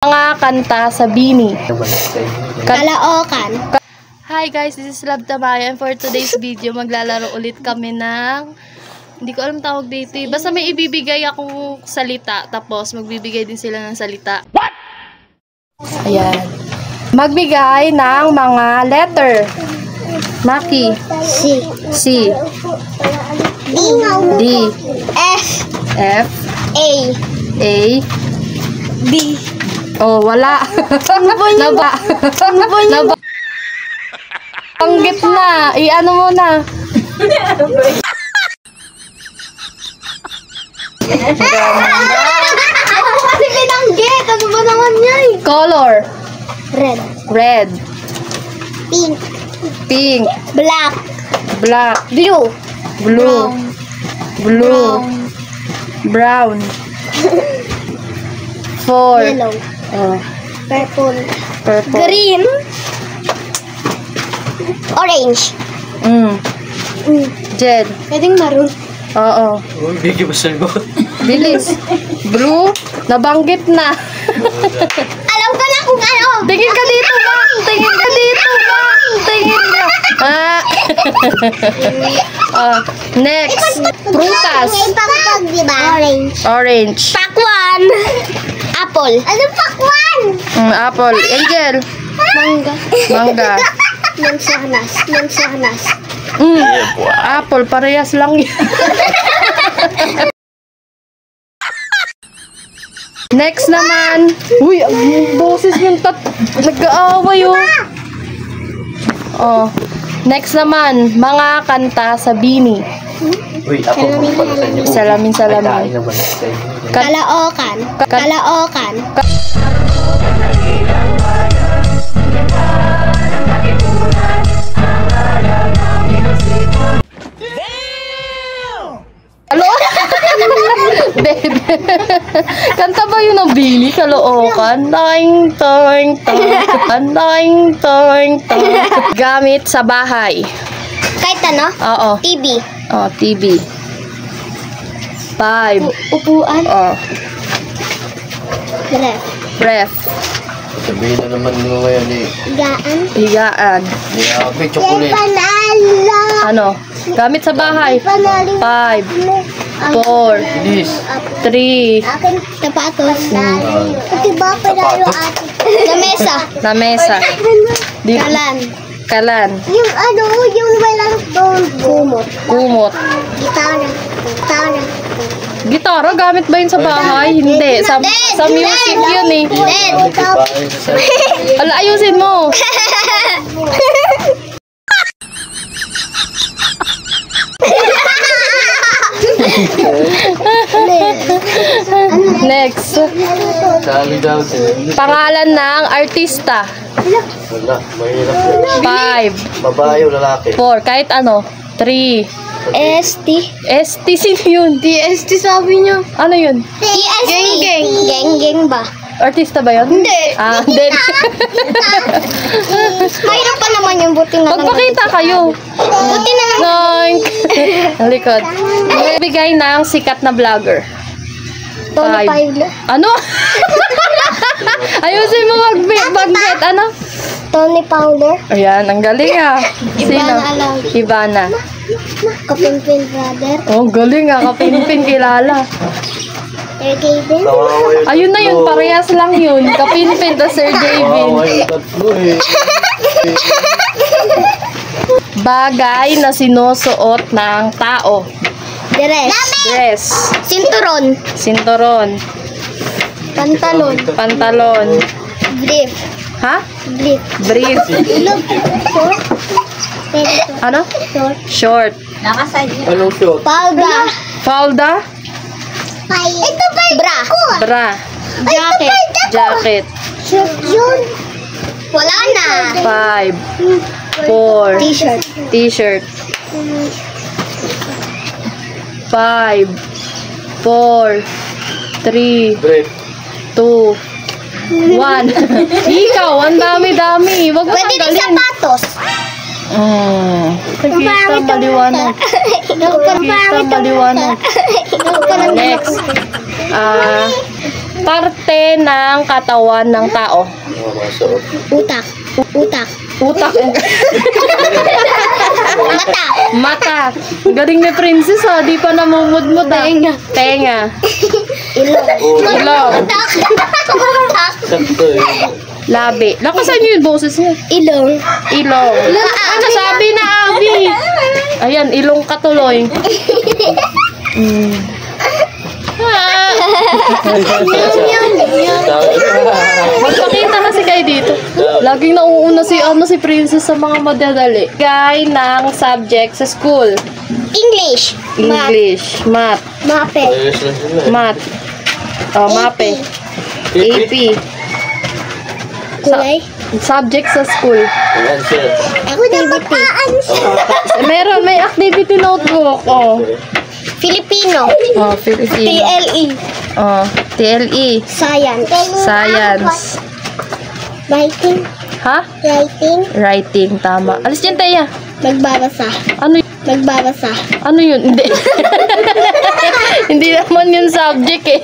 Mga kanta sa Bini. Kalaokan. Hi guys, this is Love Tamaya, and for today's video maglalaro ulit kami ng hindi ko alam tawag dito. Basta may ibibigay akong salita, tapos magbibigay din sila ng salita. What? Ayan. Magbigay ng mga letter. Maki. C. D. F. A. B. Oh, wala. Naba. Naba. Panggit na. I-ano mo na. Kasi binanggit. Ano ba naman yan? Color. Red. Pink. Black. Blue. Brown. 4. Yellow. Oh, Purple. purple. Green. Orange. Red. Pwedeng maroon. Oo. Uy, bigyan mo sagot. Bilis. Blue. Nabanggit na. Alam ko na kung ano. Tingin ka dito ba? Tingin ka dito ba? Tingin ka. Next. Prutas. Pakwan, di ba? Orange. Pakwan. Apple. Ano pakwan? Apple. Angel. Mangga. Mansanas. Apple. Parehas lang yan. Next naman. Uy, ang boses yung nag-aaway oh. Next naman, mga kanta sa Bini. Uy, ako mo pala sa inyo. Salamin. Kain naman sa inyo. Kalaokan. Hello? Babe. Kanta ba yun ng Bini? Kalookan? Toing. Gamit sa bahay. Kahit ano? Oo. TV. Oh, TV. 5. Upuan. Oh, ref. Sabihin na naman mo ngayon eh. Higaan. May chocolate. Ano? Gamit sa bahay. 5. 4. Bilis. 3. Akin, sapatos. Diba panalo ate? Lamesa. Kalan. Yung ano, yung walang doon. Kumot. Gitara, gamit ba yun sa bahay? Hindi. Sa music yun eh. Ala, ayusin mo. Next. Sali daw sila. Pangalan ng artista. Wala, mahirap yan. 5. Babae o lalaki? 4. Kahit ano. 3. ST. ST, sino yun? TST sabi niyo. Ano yun? TST. Geng ba? Artista ba yun? Hindi. Hindi. Mayroon pa naman yung buti na lang. Magpakita kayo. Buti na lang. Noink. Ang likod. Magbigay ng sikat na vlogger. Tony 5. Pavlo. Ano? Ayusin mo mag-bet. Ano? Tony Powder. Ayan, ang galing ah. Sino? Ivana. Ivana. Kapinpin brother. Oh, galing ah. Kapinpin kilala. Ergaven. Kawawa yung Ayun na yun. Parehas lang yun. Kapinpin to Sir Kawawa David. yung tatlo eh. Bagay na sinusuot ng tao. Dress. Sinturon. Pantalon. Brief. Ha? Brief. Ano? Short. Anong shot? Falda. Ito ba? Bra. Jacket. Yun. Wala na. 5. 4. T-shirt. 5. 4. 3. Break. 2. 1. Ikaw, ang dami-dami. Wag mo Pwede rin tanggalin. sapatos. Nakita maliwanag. Nakita maliwanag. Next. Parte ng katawan ng tao. Mga suot. Utak. Utak. Utak. Mata. Mata. Galing ni Princess ha. Di pa namumudmud ha. Tenga. Ilong. Ilong. Utak. Utak. Sakto eh. Labi. Lakasan niyo yung boses niya. Ilong. Ilong. Ano sabi na Abi? Ayan, ilong katuloy. Magpakita kasi kayo dito. Laging nauuna si Princess sa mga madadali. Guy ng subject sa school. English. English, math, Mape. Ayos lang sila eh. math. Oh, mape. AP. Kulay. Subject sa school. Ayan siya. Activity. May activity notebook. Oh. Filipino. Oh, Filipino. TLE. Oh, TLE. Science. Science. Writing. Ha? Writing. Writing, tama. Alis dyan, Taya. Magbabasa. Ano Magbabasa. Ano yun? Hindi. Hindi naman yun subject eh.